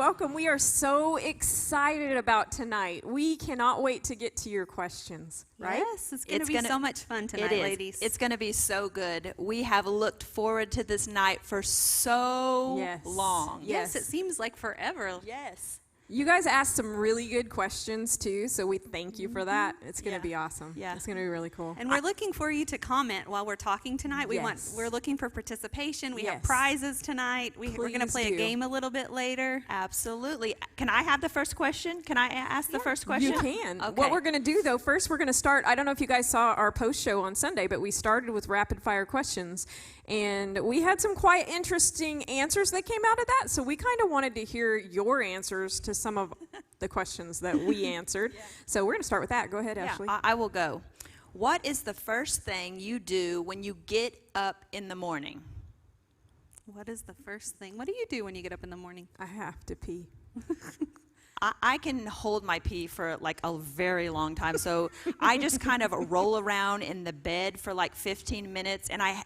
welcome. We are so excited about tonight. We cannot wait to get to your questions, right? Yes, it's going to be so much fun tonight, ladies. It's going to be so good. We have looked forward to this night for so long. Yes, it seems like forever. Yes. You guys asked some really good questions, too, so we thank you for that. It's going to be awesome. Yeah. It's going to be really cool. And we're looking for you to comment while we're talking tonight. We're looking for participation. We have prizes tonight. We're going to play a game a little bit later. Absolutely. Can I have the first question? Can I ask the first question? You can. Okay. What we're going to do, though, first we're going to start, I don't know if you guys saw our post show on Sunday, but we started with rapid fire questions. And we had some quite interesting answers that came out of that. So we kind of wanted to hear your answers to some of the questions that we answered. So we're going to start with that. Go ahead, Ashley. I will go. What is the first thing you do when you get up in the morning? What is the first thing? What do you do when you get up in the morning? I have to pee. I can hold my pee for like a very long time. So I just kind of roll around in the bed for like 15 minutes. And I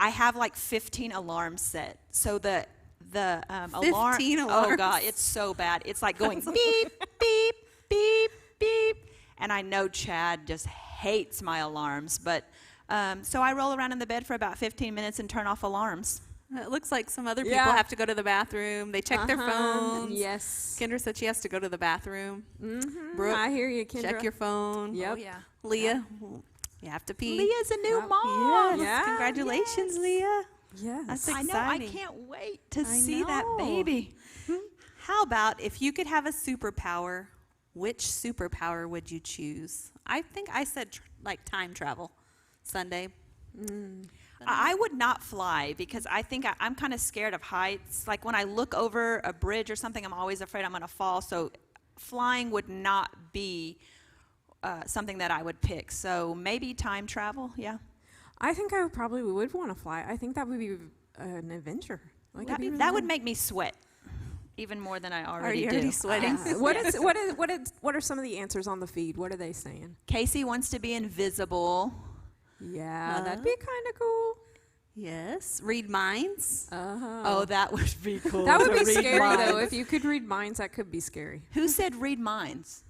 have like 15 alarms set. So the alarm, oh God, it's so bad. It's like going beep, beep, beep, beep. And I know Chad just hates my alarms. But so I roll around in the bed for about 15 minutes and turn off alarms. It looks like some other people have to go to the bathroom. They check their phones. Yes. Kendra said she has to go to the bathroom. Mm-hmm. Brooke, I hear you, Kendra. check your phone. Yep. Oh, yeah. Leah, you have to pee. Leah's a new mom. Yes. Yeah. Congratulations, Leah. Yes. That's I exciting. know. I can't wait to see that baby. How about if you could have a superpower, which superpower would you choose? I think I said like time travel Sunday. I would not fly because I think I'm kind of scared of heights. Like when I look over a bridge or something, I'm always afraid I'm going to fall. So flying would not be something that I would pick. So maybe time travel, yeah. I think I probably would want to fly. I think that would be an adventure. Like That would make me sweat even more than I already do. Are you already sweating? What are some of the answers on the feed? What are they saying? Casey wants to be invisible. Yeah, that'd be kind of cool. Yes. Read minds. Oh, that would be cool. That would be scary, though. If you could read minds, that could be scary. Who said read minds?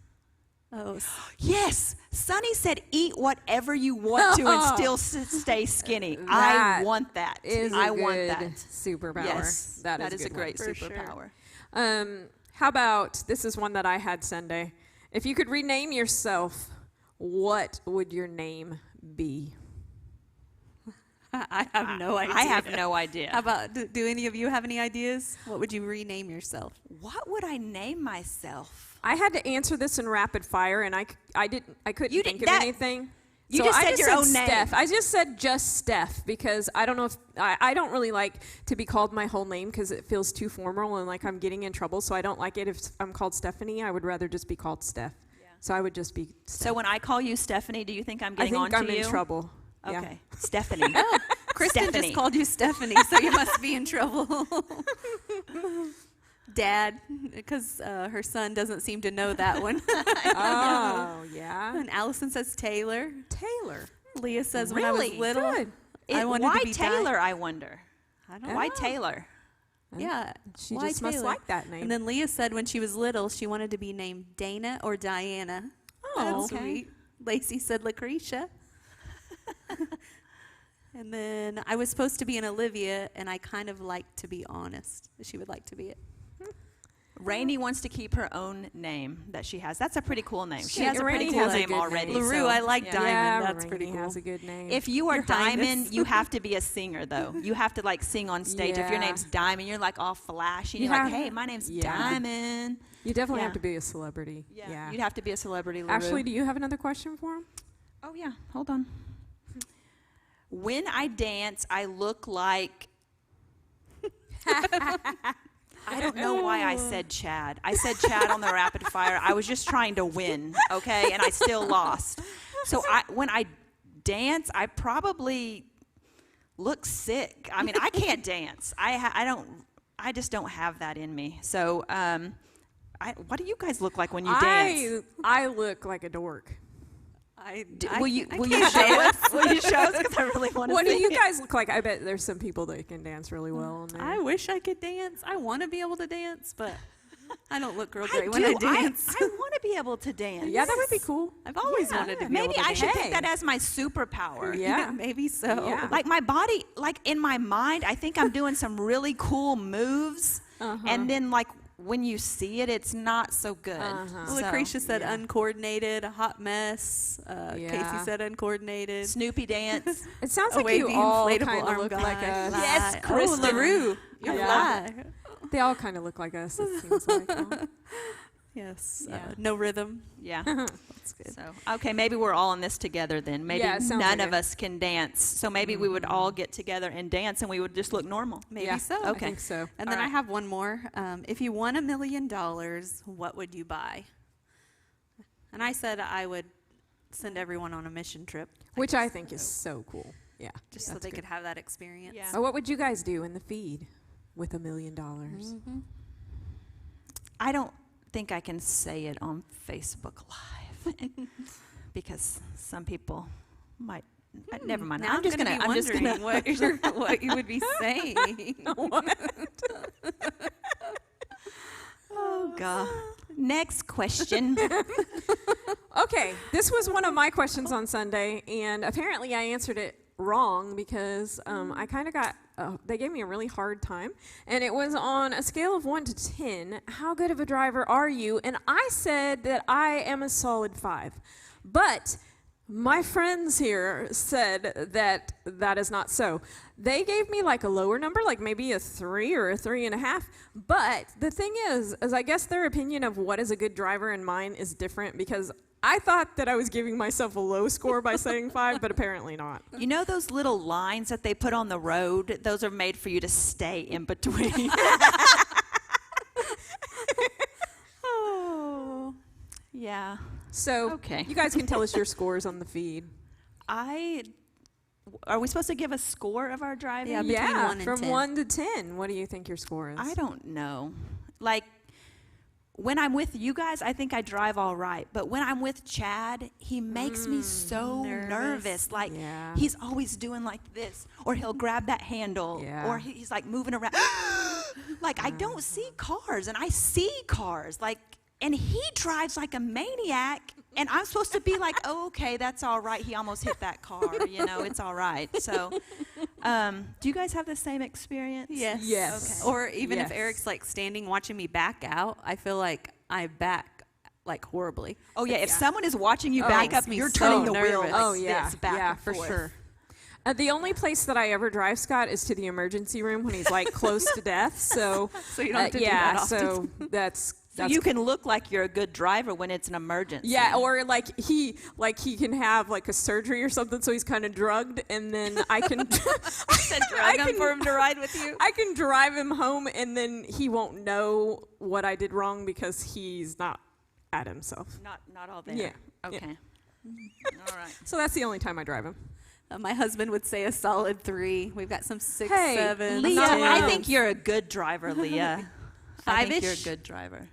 Oh, yes. Sonny said eat whatever you want to and still stay skinny. I want that. I want that. Superpower. Yes. That is a great for superpower. Sure. How about, this is one that I had Sunday. If you could rename yourself, what would your name be? I have no idea. I have no idea. How about, do any of you have any ideas? What would you rename yourself? What would I name myself? I had to answer this in rapid fire, and I couldn't think of anything. You So just I said your own name. Steff. I just said just Steff because I don't know if I don't really like to be called my whole name because it feels too formal and like I'm getting in trouble. So I don't like it if I'm called Stephanie. I would rather just be called Steff. Yeah. So I would just be Steff. So when I call you Stephanie, do you think I'm getting on I to think I'm you? in trouble. Okay. Yeah. Stephanie. Kristen Stephanie. just called you Stephanie, so you must be in trouble. Dad, because her son doesn't seem to know that one. Oh, yeah. And Allison says Taylor. Taylor. Leah says when I was Really? little, Good. I wanted Why to be Taylor, I wonder? I don't Why know. Taylor? Yeah. She why just must Taylor? like that name. And then Leah said when she was little, she wanted to be named Dana or Diana. Oh, That's okay. sweet. Lacey said Lucretia. And then I was supposed to be an Olivia, and I kind of like to be honest. She would like to be it. Rainey wants to keep her own name that she has. That's a pretty cool name. She Yeah, has a pretty Rainey cool has a name good already. name. LaRue, so, I like yeah. Diamond. Yeah, That's Rainey pretty cool. has a good name. If you are Your Highness. Diamond, you have to be a singer, though. You have to, like, sing on stage. If your Yeah. name's Diamond, you're, like, all flashy. You You're like, have- hey, my name's yeah. Diamond. you definitely Yeah. have to be a celebrity. Yeah. You'd have to be a celebrity, LaRue. Ashley, do you have another question for him? Oh, yeah. Hold on. When I dance, I look like... I don't know why I said Chad. I said Chad on the rapid fire. I was just trying to win, okay? And I still lost. So when I dance, I probably look sick. I mean, I can't dance. I just don't have that in me. So what do you guys look like when you dance? I look like a dork. Will you show us? Will you show us? Because I really want to What do see you it. guys look like? I bet there's some people that can dance really well. In there. I wish I could dance. I want to be able to dance, but I don't look real I great when I do. dance. I want to be able to dance. Yeah, that would be cool. I've always Yeah, wanted to be maybe able to I dance. should pick that as my superpower. Yeah. Maybe so. Yeah. Like my body, like in my mind, I think I'm doing some really cool moves, and then like when you see it, it's not so good. Well, So, Lucretia said uncoordinated, a hot mess. Casey Yeah. said uncoordinated. Snoopy dance. It sounds A like you wavy all inflatable kind of arm look guy. like us. Yes, Oh, Kristen. LaRue. You're Yeah. fly. They all kind of look like us, it seems like. Yes. Yeah. No rhythm. Yeah. That's good. So okay, maybe we're all in this together then. Maybe Yeah, it sounds none like of it. us can dance, so maybe we would all get together and dance, and we would just look normal. Maybe Yeah, so. I Okay. think so. And All then I right. have one more. If you won $1 million, what would you buy? And I said I would send everyone on a mission trip, Which I think is so cool. Yeah. just so that's they good. could have that experience. Yeah. So what would you guys do in the feed with $1 million? I don't think I can say it on Facebook Live because some people might. Never mind. Now I'm just gonna. be I'm just wondering gonna. what you would be saying. Oh God. Next question. Okay, this was one of my questions on Sunday, and apparently I answered it wrong because I kind of got, they gave me a really hard time. And it was on a scale of 1 to 10, how good of a driver are you? And I said that I am a solid 5. But my friends here said that that is not so. They gave me like a lower number, like maybe a 3 or a 3.5. But the thing is I guess their opinion of what is a good driver and mine is different because I thought that I was giving myself a low score by saying 5, but apparently not. You know those little lines that they put on the road? Those are made for you to stay in between. Oh. Yeah. So Okay. you guys can tell us your scores on the feed. Are we supposed to give a score of our driving? Yeah, between 1 and from 10. 1 to 10. What do you think your score is? I don't know. Like, when I'm with you guys, I think I drive all right. But when I'm with Chad, he makes me so nervous. Like, Yeah. he's always doing like this, or he'll grab that handle, Yeah. or he's like moving around. Like, I don't see cars, and I see cars. Like, and he drives like a maniac, and I'm supposed to be like, oh, okay, that's all right. He almost hit that car, it's all right. So, do you guys have the same experience? Yes. Yes. Okay. Or even if Yes. Eric's like standing watching me back out, I feel like I back like horribly. Oh, yeah, if someone is watching you back makes up, me you're so turning the wheel nervous. like Oh, yeah. this, back yeah, and for forth. sure. The only place that I ever drive Scott is to the emergency room when he's like close to death. So, So you don't have to do yeah, that often. so that's So you can look like you're a good driver when it's an emergency. yeah, or like he can have like a surgery or something, so he's kind of drugged, and then I can drug him for him to ride with you. I can drive him home, and then he won't know what I did wrong because he's not at himself. Not all there. Yeah. Okay. All right. So that's the only time I drive him. My husband would say a solid 3. We've got some 6, Hey, 7. Leah, Not I allowed. think you're a good driver, Leah. I think you're a Five-ish? good driver.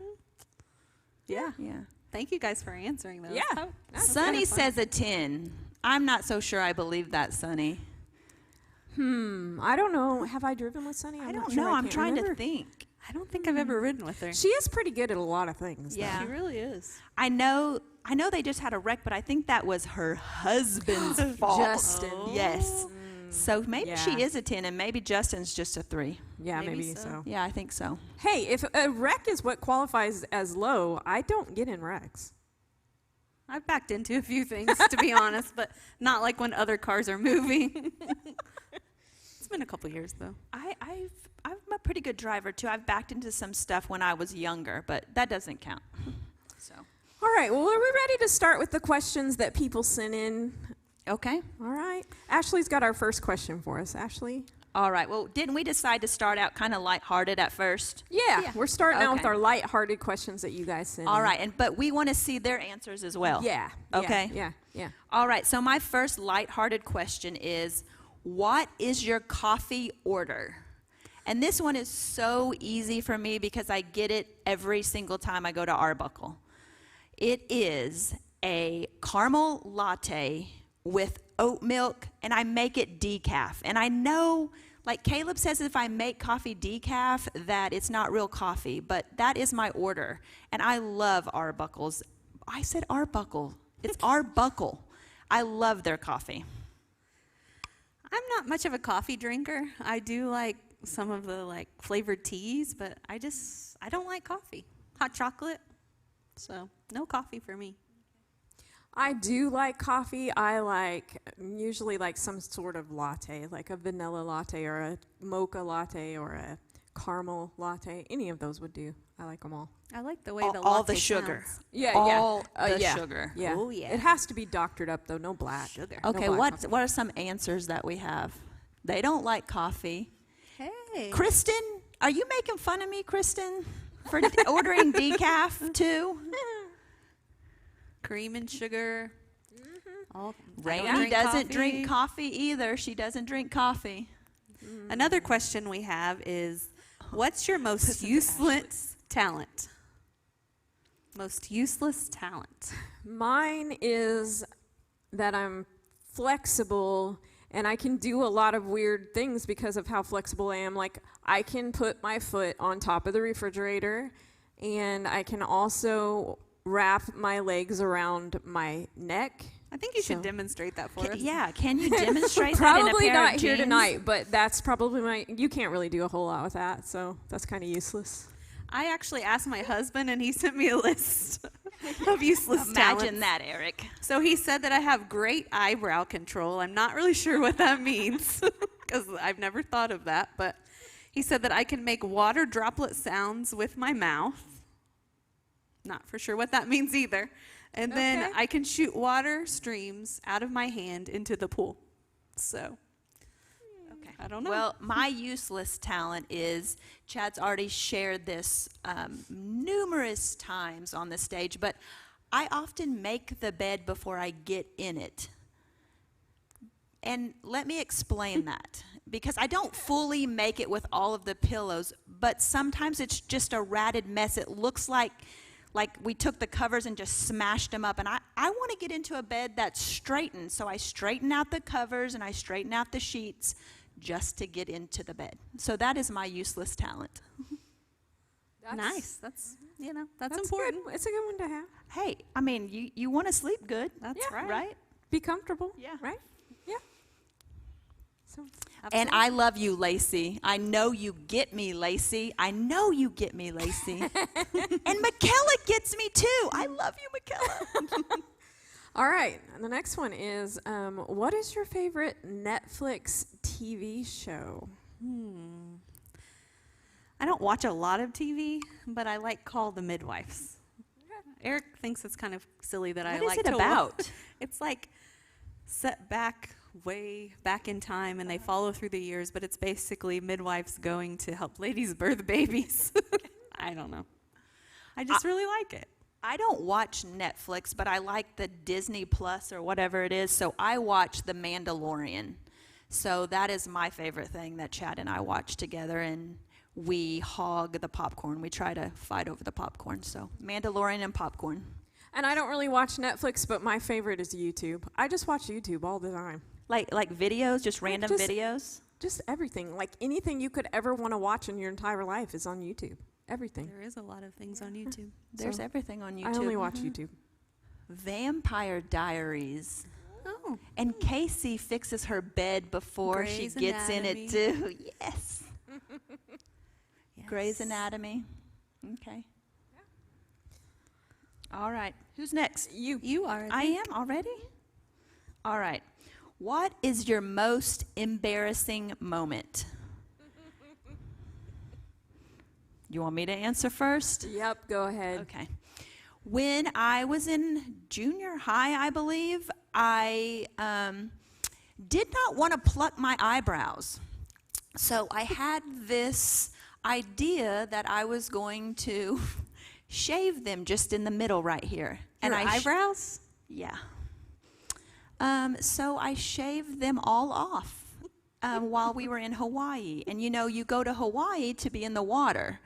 Yeah. Yeah. Thank you guys for answering those. Yeah. Oh, that's Sonny kinda fun. says a 10. I'm not so sure I believe that, Sonny. I don't know. Have I driven with Sunny? I I'm not don't sure. know. I'm can't trying remember. to think. I don't think I've ever ridden with her. She is pretty good at a lot of things. Yeah. She really is. I know they just had a wreck, but I think that was her husband's fault. Justin. Yes. So maybe Yeah. she is a 10, and maybe Justin's just a 3. Yeah, Maybe maybe so. so. Yeah, I think so. Hey, if a wreck is what qualifies as low, I don't get in wrecks. I've backed into a few things, to be honest, but not like when other cars are moving. It's been a couple years, though. I'm a pretty good driver too. I've backed into some stuff when I was younger, but that doesn't count. So All right, well, are we ready to start with the questions that people sent in? okay. All right. Ashley's got our first question for us. Ashley? All right. Well, didn't we decide to start out kind of lighthearted at first? Yeah, we're starting out with Okay. our light-hearted questions that you guys sent All in. right, but we want to see their answers as well. Yeah. Okay. Yeah. All right. So my first lighthearted question is, what is your coffee order? And this one is so easy for me because I get it every single time I go to Arbuckle. It is a caramel latte with oat milk, and I make it decaf. And I know, Like Caleb says, if I make coffee decaf, that it's not real coffee, but that is my order. And I love Arbuckle's. I said Arbuckle. It's Arbuckle. I love their coffee. I'm not much of a coffee drinker. I do like some of the like flavored teas, but I don't like coffee. Hot chocolate. So no coffee for me. I do like coffee. I usually like some sort of latte, like a vanilla latte or a mocha latte or a caramel latte. Any of those would do. I like them all. I like the way the All latte the sugar. sounds. Yeah, All the yeah. sugar. Yeah. Oh, yeah. It has to be doctored up though, no black. Sugar. No Okay, black what coffee. are some answers that we have? They don't like coffee. Hey. Kristen, are you making fun of me, Kristen, for ordering decaf too? Cream and sugar. All, I Rainey don't doesn't drink coffee either. She doesn't drink coffee. Another question we have is, what's your most useless talent? Most useless talent. Mine is that I'm flexible and I can do a lot of weird things because of how flexible I am. Like, I can put my foot on top of the refrigerator, and I can also wrap my legs around my neck. I think you should So- demonstrate that for us. Yeah, can you demonstrate that in a Probably pair not of here jeans? tonight, but that's probably you can't really do a whole lot with that, so that's kind of useless. I actually asked my husband, and he sent me a list of useless talents. Imagine that, Eric. So he said that I have great eyebrow control. I'm not really sure what that means because I've never thought of that. But he said that I can make water droplet sounds with my mouth. Not for sure what that means either. And then Okay. I can shoot water streams out of my hand into the pool. So Okay. I don't know. Well, my useless talent is, Chad's already shared this numerous times on the stage, but I often make the bed before I get in it. And let me explain that. Because I don't fully make it with all of the pillows, but sometimes it's just a ratted mess. It looks like we took the covers and just smashed them up. And I want to get into a bed that's straightened. So I straighten out the covers and I straighten out the sheets just to get into the bed. So that is my useless talent. nice. That's That's important. good. It's a good one to have. Hey, I mean, you want to sleep good. That's Yeah. right. Right? Be comfortable. Yeah. Right? Yeah. So And I love you, Lacey. I know you get me, Lacey. I know you get me, Lacey. And Michaela gets me too. I love you, Michaela. all right. The next one is, what is your favorite Netflix TV show? I don't watch a lot of TV, but I like Call the Midwives. Eric thinks it's kind of silly that I What is like it to about? It's like set back way back in time, and they follow through the years, but it's basically midwives going to help ladies birth babies. I don't know. I just really like it. I don't watch Netflix, but I like the Disney Plus or whatever it is, so I watch The Mandalorian. So that is my favorite thing that Chad and I watch together, and we hog the popcorn. We try to fight over the popcorn. So Mandalorian and popcorn. And I don't really watch Netflix, but my favorite is YouTube. I just watch YouTube all the time. Like videos, just random just- videos? Just everything. Like anything you could ever want to watch in your entire life is on YouTube. Everything. There is a lot of things on YouTube. There's So, everything on YouTube. I only watch YouTube. Vampire Diaries. Oh, And Casey fixes her bed before she Grey's gets in Anatomy. it too. Yes. Grey's Anatomy. Okay. All right. Who's next? You are. I am already? All right. What is your most embarrassing moment? You want me to answer first? Yep, go ahead. Okay. When I was in junior high, I believe, I did not want to pluck my eyebrows. So I had this idea that I was going to shave them just in the middle right here. Your I eyebrows? yeah. So I shaved them all off while we were in Hawaii. And you go to Hawaii to be in the water.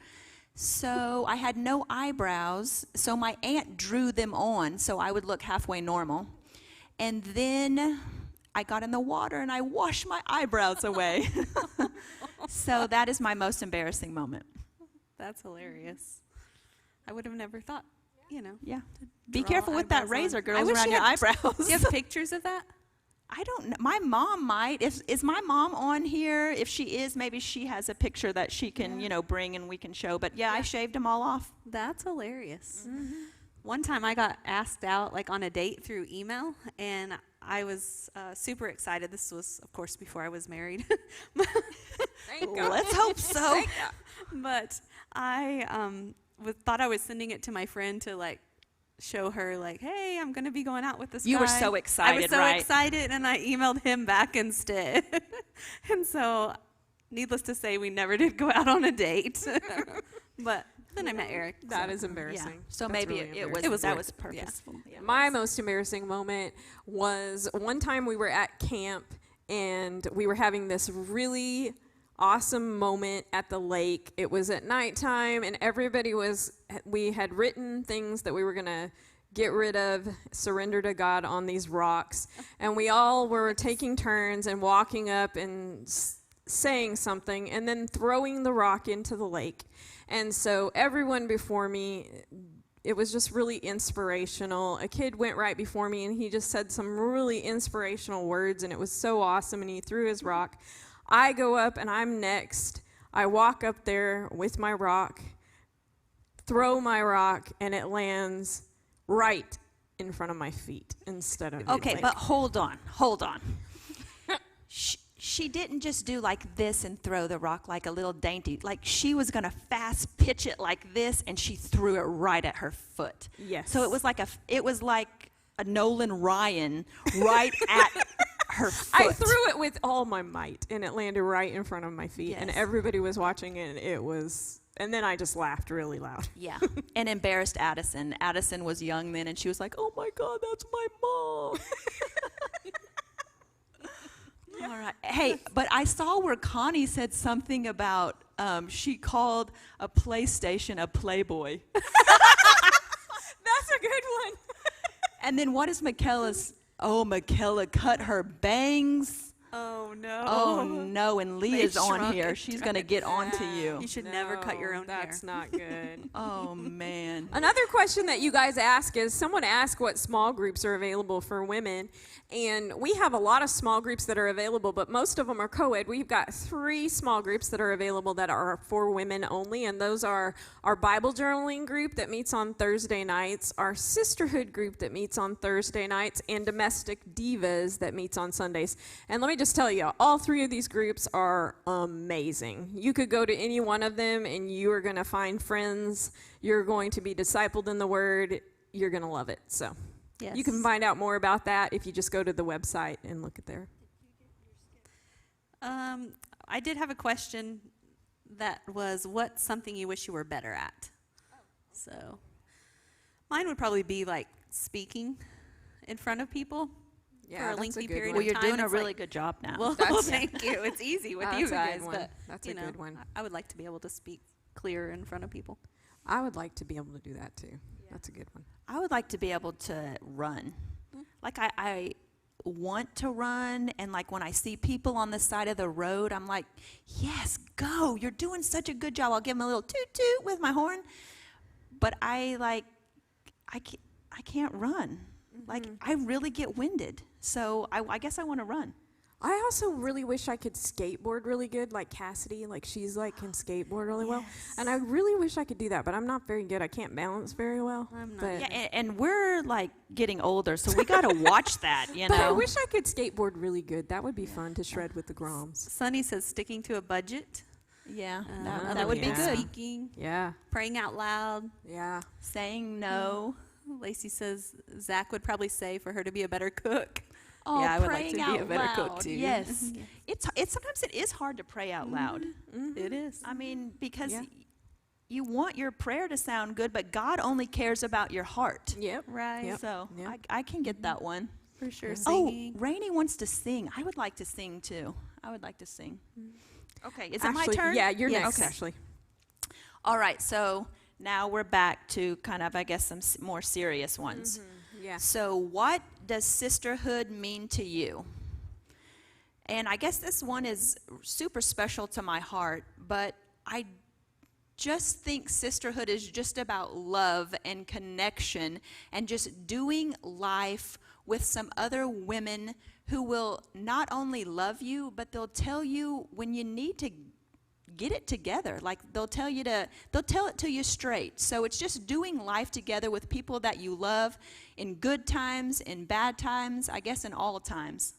So I had no eyebrows. So my aunt drew them on so I would look halfway normal. And then I got in the water and I washed my eyebrows away. So that is my most embarrassing moment. That's hilarious. I would have never thought, you know. Yeah. Be Draw careful with that eyebrows on. razor, I girls, wish around you your had- eyebrows. Do you have pictures of that? I don't know. My mom might. Is my mom on here? If she is, maybe she has a picture that she can, bring and we can show. But yeah, I shaved them all off. That's hilarious. One time I got asked out like on a date through email, and I was super excited. This was, of course, before I was married. Thank God. Let's hope so. But I thought I was sending it to my friend to like show her like, hey, I'm going to be going out with this guy. You were so excited, I was so right? excited, and I emailed him back instead. And so, needless to say, we never did go out on a date. But then I met Eric. That so. is embarrassing. So That's maybe really it was embarrassing. was that worth was it, yeah. purposeful. Yeah. My most embarrassing moment was one time we were at camp and we were having this really awesome moment at the lake. It was at nighttime and we had written things that we were going to get rid of, surrender to God on these rocks. And we all were taking turns and walking up and saying something and then throwing the rock into the lake. And so everyone before me, it was just really inspirational. A kid went right before me and he just said some really inspirational words and it was so awesome and he threw his rock. I go up and I'm next. I walk up there with my rock, throw my rock, and it lands right in front of my feet instead of Okay, like, but hold on. She didn't just do like this and throw the rock like a little dainty. Like she was going to fast pitch it like this, and she threw it right at her foot. Yes. So it was like a Nolan Ryan right at her foot. I threw it with all my might, and it landed right in front of my feet, and Yes. everybody was watching it, and it was, and then I just laughed really loud. Yeah, and embarrassed Addison. Addison was young then, and she was like, "Oh my God, that's my mom." All right. Hey, but I saw where Connie said something about she called a PlayStation a Playboy. That's a good one. And then what is Michaela's? Oh, Michaela cut her bangs. Oh, no. Oh no, and Leah's They on shrunk here. and She's gonna get on to you. You should never cut your own That's hair. not good. Oh man. Another question that you guys ask is, someone asked what small groups are available for women, and we have a lot of small groups that are available, but most of them are co-ed. We've got 3 small groups that are available that are for women only, and those are our Bible journaling group that meets on Thursday nights, our Sisterhood group that meets on Thursday nights, and Domestic Divas that meets on Sundays. And let me just tell you, all 3 of these groups are amazing. You could go to any one of them and you are going to find friends. You're going to be discipled in the Word. You're going to love it. So Yes. you can find out more about that if you just go to the website and look at there. I did have a question that was, what's something you wish you were better at? So mine would probably be like speaking in front of people for a lengthy period Well, of you're time. doing a It's really like, good job now. well, That's- thank you. It's easy with That's you a good guys, one. but That's you a know, good one. I would like to be able to speak clearer in front of people. I would like to be able to do that too. That's a good one. I would like to be able to run. Like I want to run, and like when I see people on the side of the road, I'm like, yes, go. You're doing such a good job. I'll give them a little toot toot with my horn. But I can't run. Like I really get winded. So I guess I want to run. I also really wish I could skateboard really good, like Cassidy. Like she's like can skateboard really well, and I really wish I could do that. But I'm not very good. I can't balance very well. I'm not But, Yeah, and we're like getting older, so we got to watch that, you but I know. wish I could skateboard really good. That would be fun to shred with the Groms. Sunny says sticking to a budget. Yeah, other that would be people good. Speaking, Yeah, praying out loud. yeah. Saying no. Lacey says Zach would probably say for her to be a better cook. Oh, Yeah, I would like praying to be a out better cook, loud. too. Yes, it's sometimes it is hard to pray out loud. It is. I mean, because Yeah. you want your prayer to sound good, but God only cares about your heart. Yep. Right. Yep. So Yep. I can get that one. For sure. Oh, Singing. Rainey wants to sing. I would like to sing too. I would like to sing. Okay, is it my Ashley, turn? Yeah, you're Yes. next, Okay. Ashley. All right, so now we're back to kind of, I guess, some more serious ones. Yeah. So what does sisterhood mean to you? And I guess this one is super special to my heart, but I just think sisterhood is just about love and connection and just doing life with some other women who will not only love you, but they'll tell you when you need to get it together. Like they'll tell it to you straight. So it's just doing life together with people that you love in good times, in bad times, I guess in all times.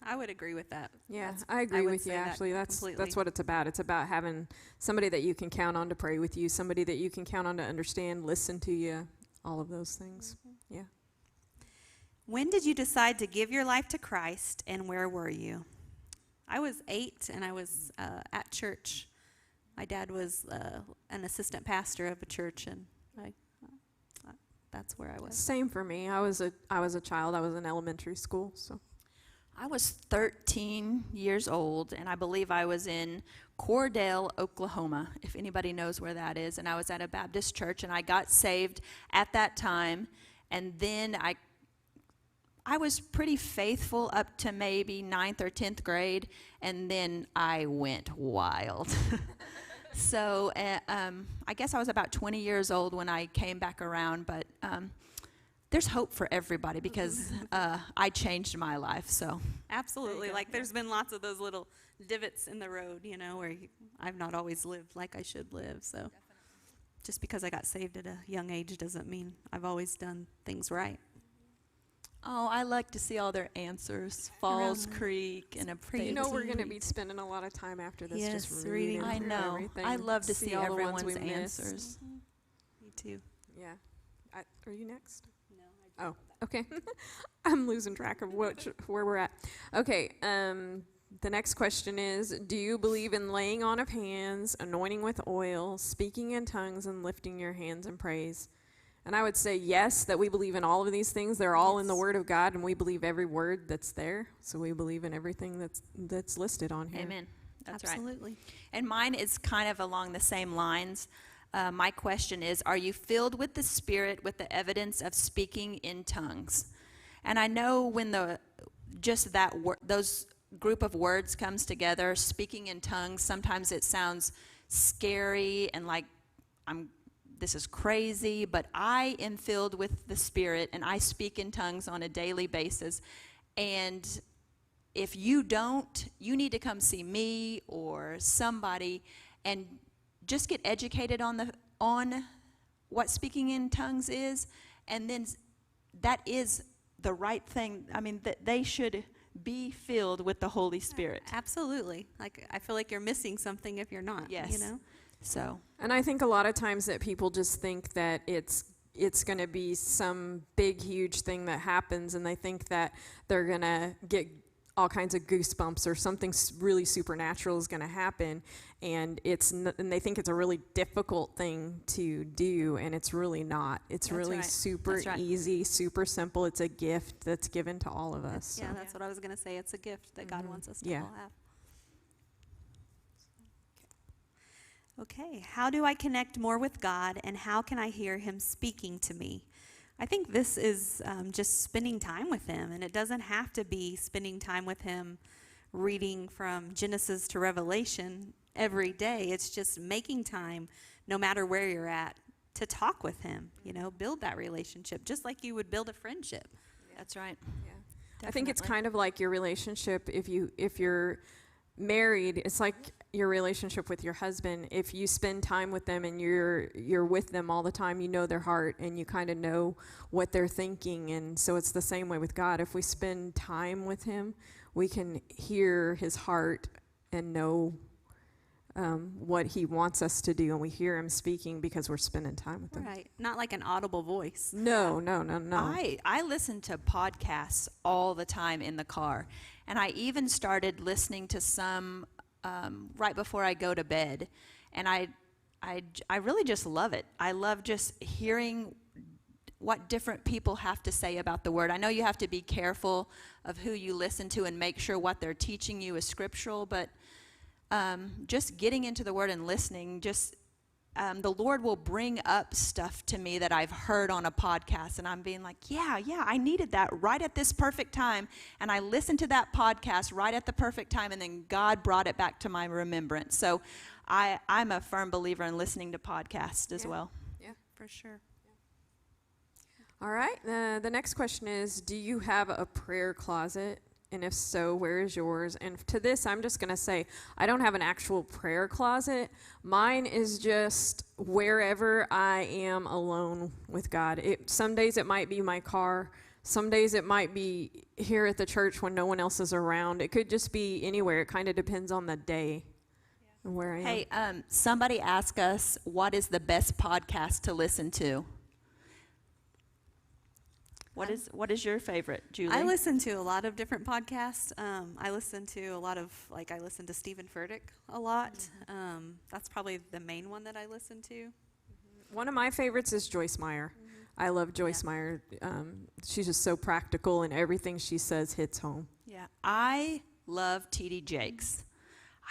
I would agree with that. Yeah, I agree would with you, say that Ashley. That's completely. what it's about. It's about having somebody that you can count on to pray with you, somebody that you can count on to understand, listen to you, all of those things. Yeah. When did you decide to give your life to Christ, and where were you? I was 8, and I was at church. My dad was an assistant pastor of a church, and that's where I was. Same for me. I was a child. I was in elementary school, so. I was 13 years old, and I believe I was in Cordell, Oklahoma, if anybody knows where that is. And I was at a Baptist church, and I got saved at that time. And then I was pretty faithful up to maybe 9th or 10th grade, and then I went wild. So I guess I was about 20 years old when I came back around, but there's hope for everybody because I changed my life. So Absolutely. Like there's been lots of those little divots in the road, you know, where I've not always lived like I should live. So just because I got saved at a young age doesn't mean I've always done things right. Oh, I like to see all their answers. Falls Creek and a You know we're going to be spending a lot of time after this Yes, just reading reading I through know. everything. I love to see all the ones everyone's we missed. answers. Me too. Yeah. Are you next? No. Oh, okay. I'm losing track of where we're at. Okay, the next question is, do you believe in laying on of hands, anointing with oil, speaking in tongues, and lifting your hands in praise? And I would say yes, that we believe in all of these things. They're all in the Word of God, and we believe every word that's there. So we believe in everything that's listed on here. Amen. That's Absolutely. right. And mine is kind of along the same lines. My question is, are you filled with the Spirit with the evidence of speaking in tongues? And I know when those group of words comes together, speaking in tongues, sometimes it sounds scary and like this is crazy, but I am filled with the Spirit and I speak in tongues on a daily basis. And if you don't, you need to come see me or somebody and just get educated on what speaking in tongues is, and then that is the right thing. I mean, that they should be filled with the Holy Spirit. Absolutely. Like I feel like you're missing something if you're not. Yes. You know. So. And I think a lot of times that people just think that it's going to be some big, huge thing that happens, and they think that they're going to get all kinds of goosebumps or something really supernatural is going to happen, and and they think it's a really difficult thing to do, and it's really not. It's That's really right. super That's right. easy, super simple. It's a gift that's given to all of us. Yeah, so. that's what I was going to say. It's a gift that God wants us to Yeah. all have. Okay, how do I connect more with God, and how can I hear Him speaking to me? I think this is just spending time with Him, and it doesn't have to be spending time with Him reading from Genesis to Revelation every day. It's just making time, no matter where you're at, to talk with Him, you know, build that relationship, just like you would build a friendship. That's right. I think it's Definitely. kind of like your relationship. If you're married, it's like your relationship with your husband. If you spend time with them and you're with them all the time, you know their heart and you kind of know what they're thinking. And so it's the same way with God. If we spend time with Him, we can hear His heart and know what He wants us to do, and we hear Him speaking because we're spending time with Him. Right, not like an audible voice. No. I listen to podcasts all the time in the car, and I even started listening to some right before I go to bed, and I really just love it. I love just hearing what different people have to say about the Word. I know you have to be careful of who you listen to and make sure what they're teaching you is scriptural, but just getting into the Word and listening just the Lord will bring up stuff to me that I've heard on a podcast, and I'm being like, yeah, I needed that right at this perfect time. And I listened to that podcast right at the perfect time, and then God brought it back to my remembrance. So I'm a firm believer in listening to podcasts as well. Yeah, for sure. All right. The next question is, do you have a prayer closet? And if so, where is yours? And to this, I'm just going to say, I don't have an actual prayer closet. Mine is just wherever I am alone with God. Some days it might be my car. Some days it might be here at the church when no one else is around. It could just be anywhere. It kind of depends on the day and where I am. Hey, somebody asked us, what is the best podcast to listen to? What is your favorite, Julie? I listen to a lot of different podcasts. I listen to Stephen Furtick a lot. That's probably the main one that I listen to. One of my favorites is Joyce Meyer. I love Joyce Meyer. She's just so practical, and everything she says hits home. Yeah, I love T.D. Jakes.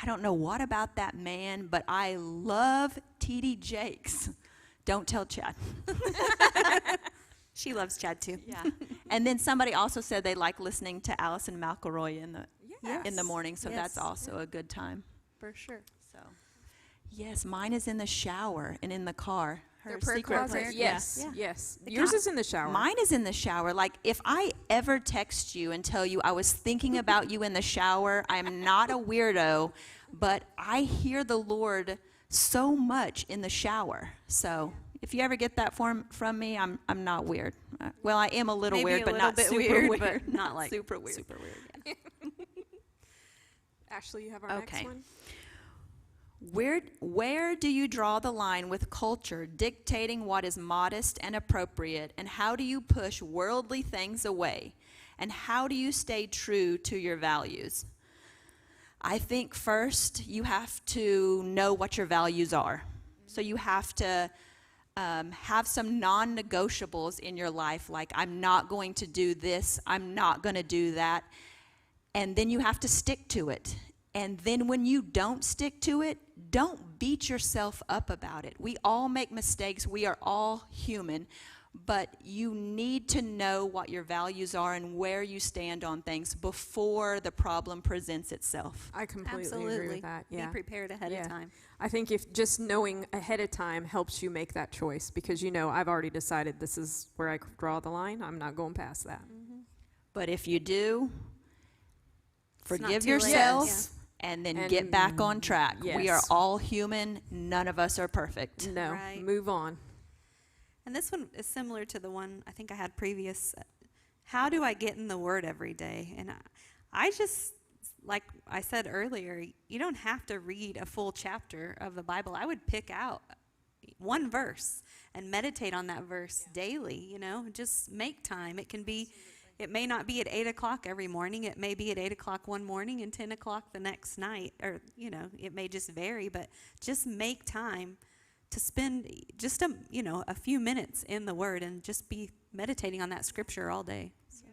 I don't know what about that man, but I love T.D. Jakes. Don't tell Chad. She loves Chad too. Yeah. And then somebody also said they like listening to Allison McElroy in the morning, so that's also a good time. For sure. So, yes, mine is in the shower and in the car. Her prayer closet. Yes. Yeah. Yours is in the shower. Mine is in the shower. Like, if I ever text you and tell you I was thinking about you in the shower, I'm not a weirdo, but I hear the Lord so much in the shower. So if you ever get that from me, I'm not weird. Well, I am a little Maybe weird, but not bit super weird. but not like super weird. Super weird. Yeah. Ashley, you have our next one. Where do you draw the line with culture dictating what is modest and appropriate, and how do you push worldly things away? And how do you stay true to your values? I think first you have to know what your values are. So you have to have some non-negotiables in your life, like I'm not going to do this, I'm not going to do that, and then you have to stick to it. And then when you don't stick to it, don't beat yourself up about it. We all make mistakes, we are all human, but you need to know what your values are and where you stand on things before the problem presents itself. I completely agree with that. Yeah. Be prepared ahead of time. I think if just knowing ahead of time helps you make that choice, because I've already decided this is where I draw the line. I'm not going past that. Mm-hmm. But if you do, forgive too late. yourself and then get back on track. Yes. We are all human. None of us are perfect. No, Right. move on. And this one is similar to the one I think I had previous. How do I get in the Word every day? And I just, like I said earlier, you don't have to read a full chapter of the Bible. I would pick out one verse and meditate on that verse daily, just make time. It may not be at 8 o'clock every morning. It may be at 8 o'clock one morning and 10 o'clock the next night. Or, it may just vary, but just make time to spend just a few minutes in the Word and just be meditating on that scripture all day. So.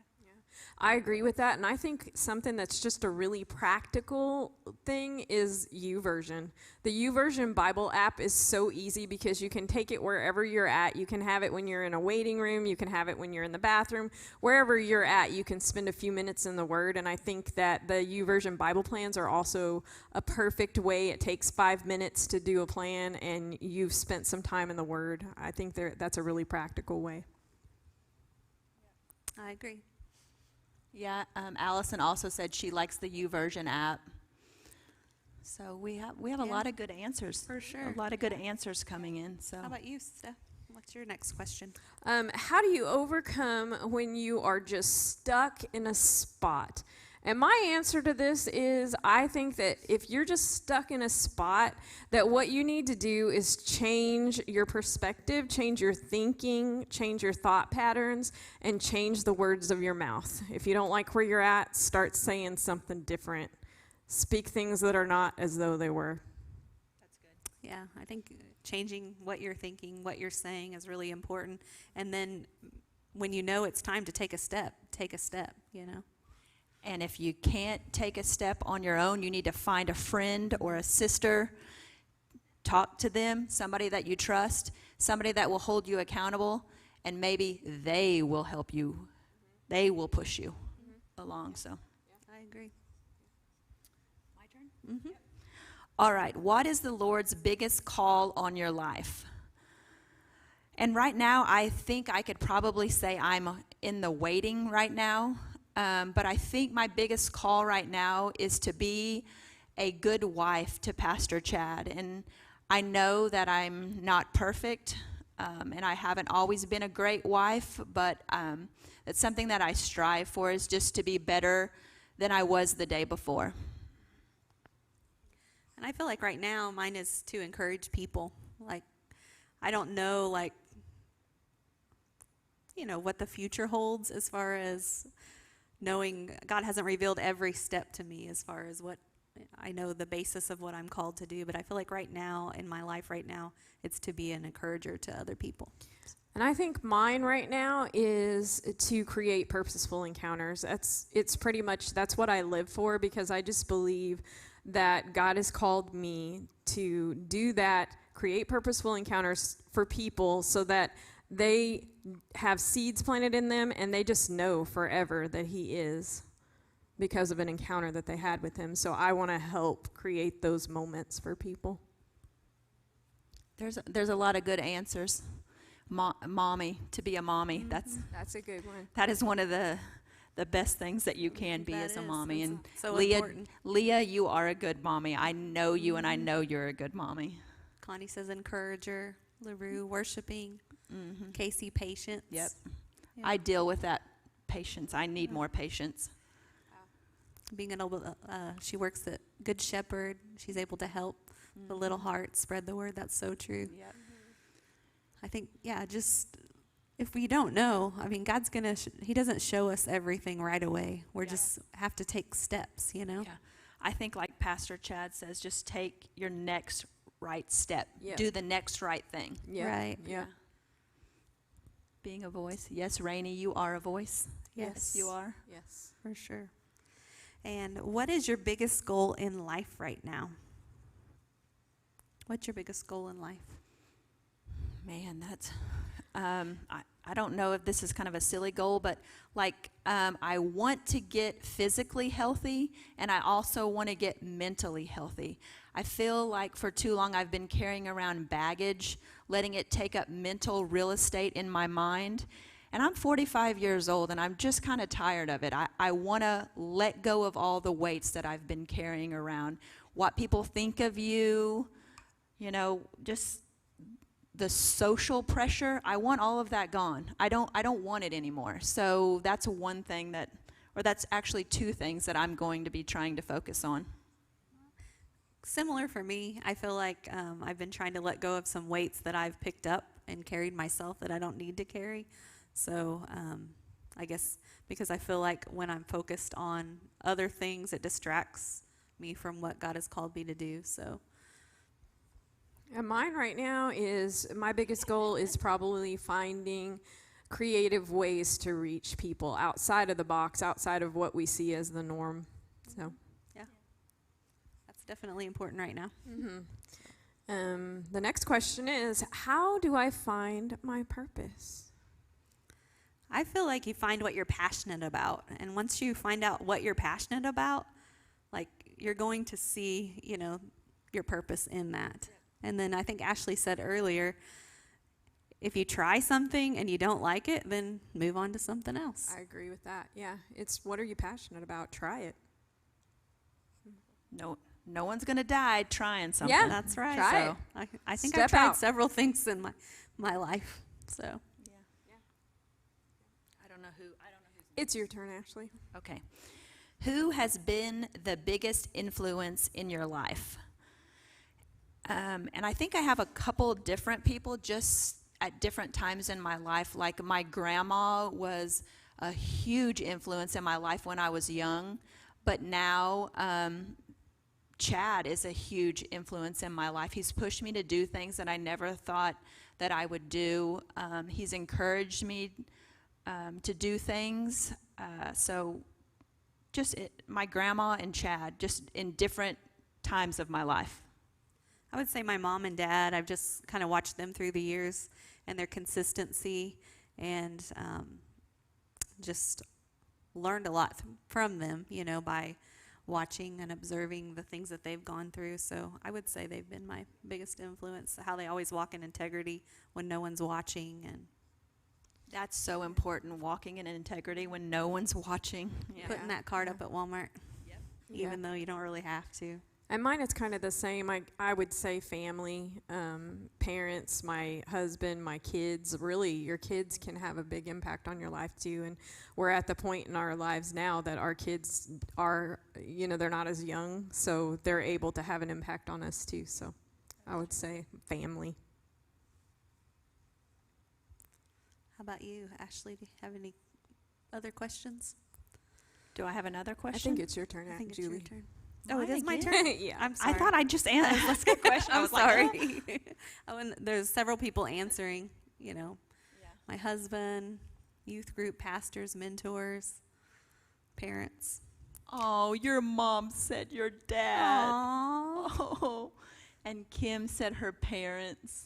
I agree with that, and I think something that's just a really practical thing is YouVersion. The YouVersion Bible app is so easy because you can take it wherever you're at. You can have it when you're in a waiting room. You can have it when you're in the bathroom. Wherever you're at, you can spend a few minutes in the Word, and I think that the YouVersion Bible plans are also a perfect way. It takes 5 minutes to do a plan, and you've spent some time in the Word. I think that's a really practical way. I agree. Yeah, Allison also said she likes the YouVersion app. So we have a lot of good answers. For sure. A lot of good answers coming in. So How about you, Steff? What's your next question? How do you overcome when you are just stuck in a spot? And my answer to this is I think that if you're just stuck in a spot, that what you need to do is change your perspective, change your thinking, change your thought patterns, and change the words of your mouth. If you don't like where you're at, start saying something different. Speak things that are not as though they were. that's good. Yeah, I think changing what you're thinking, what you're saying is really important. And then when you know it's time to take a step, And if you can't take a step on your own, you need to find a friend or a sister talk to them, somebody that you trust, somebody that will hold you accountable, and maybe they will help you. They will push you along. So I agree. my turn? All right. What is the Lord's biggest call on your life? And right now, I think I could probably say I'm in the waiting right now. But I think my biggest call right now is to be a good wife to Pastor Chad. And I know that I'm not perfect, and I haven't always been a great wife, but it's something that I strive for, is just to be better than I was the day before. And I feel like right now mine is to encourage people. Like, I don't know, like, what the future holds as far as knowing God hasn't revealed every step to me as far as what I know the basis of what I'm called to do. But I feel like right now, in my life right now, it's to be an encourager to other people. And I think mine right now is to create purposeful encounters. It's pretty much, that's what I live for, because I just believe that God has called me to do that, create purposeful encounters for people so that they have seeds planted in them and they just know forever that He is, because of an encounter that they had with Him. So I want to help create those moments for people. There's a lot of good answers. Mommy, to be a mommy, that's a good one. that is one of the best things that you can be That as a is. mommy. It's And so Leah, important. Leah, you are a good mommy. I know you, and I know you're a good mommy. Connie says encourager. LaRue, worshiping. Casey, patience. Yep. Yeah. I deal with that patience. I need more patience. Being able to, she works at Good Shepherd. She's able to help the little heart spread the word. That's so true. Yep. I think, just if we don't know, I mean, God's going to, He doesn't show us everything right away. We're just have to take steps, Yeah. I think, like Pastor Chad says, just take your next right step. Yeah. Do the next right thing. Yeah. Right. Yeah. Being a voice. Yes, Rainey, you are a voice. Yes. you are. Yes. For sure. And what is your biggest goal in life right now? What's your biggest goal in life? Man, that's, I don't know if this is kind of a silly goal, but I want to get physically healthy, and I also want to get mentally healthy. I feel like for too long I've been carrying around baggage, letting it take up mental real estate in my mind. And I'm 45 years old, and I'm just kind of tired of it. I want to let go of all the weights that I've been carrying around. What people think of you, just the social pressure. I want all of that gone. I don't want it anymore. So that's one thing that's actually two things that I'm going to be trying to focus on. Similar for me. I feel like I've been trying to let go of some weights that I've picked up and carried myself that I don't need to carry. So I guess because I feel like when I'm focused on other things, it distracts me from what God has called me to do. So. And mine right now is, my biggest goal is probably finding creative ways to reach people outside of the box, outside of what we see as the norm. So, Yeah. That's definitely important right now. the next question is, how do I find my purpose? I feel like you find what you're passionate about. And once you find out what you're passionate about, like, you're going to see, your purpose in that. And then I think Ashley said earlier, if you try something and you don't like it, then move on to something else. I agree with that. Yeah, it's what are you passionate about? Try it. No one's going to die trying something. Yeah, That's right. try So I think Step I've tried out. several things in my life. So I don't know who's. It's your turn, Ashley. Okay. Who has been the biggest influence in your life? And I think I have a couple different people just at different times in my life. Like, my grandma was a huge influence in my life when I was young, but now Chad is a huge influence in my life. He's pushed me to do things that I never thought that I would do. He's encouraged me to do things. So just my grandma and Chad, just in different times of my life. I would say my mom and dad. I've just kind of watched them through the years and their consistency, and just learned a lot from them, by watching and observing the things that they've gone through. So I would say they've been my biggest influence, how they always walk in integrity when no one's watching. And That's so important, walking in integrity when no one's watching. Yeah. putting that card up at Walmart, even though you don't really have to. And mine is kind of the same. I would say family, parents, my husband, my kids. Really, your kids can have a big impact on your life too. And we're at the point in our lives now that our kids are, they're not as young, so they're able to have an impact on us too. So I would say family. How about you, Ashley? Do you have any other questions? Do I have another I question? think it's your turn, I think it's Julie. your turn. Oh, it Mine is my again? turn? Yeah. I'm I sorry. thought I just answered. Let's get question. I I'm was like, sorry. Oh, and there's several people answering, my husband, youth group pastors, mentors, parents. Oh, your mom said your dad. Aww. Oh, and Kim said her parents,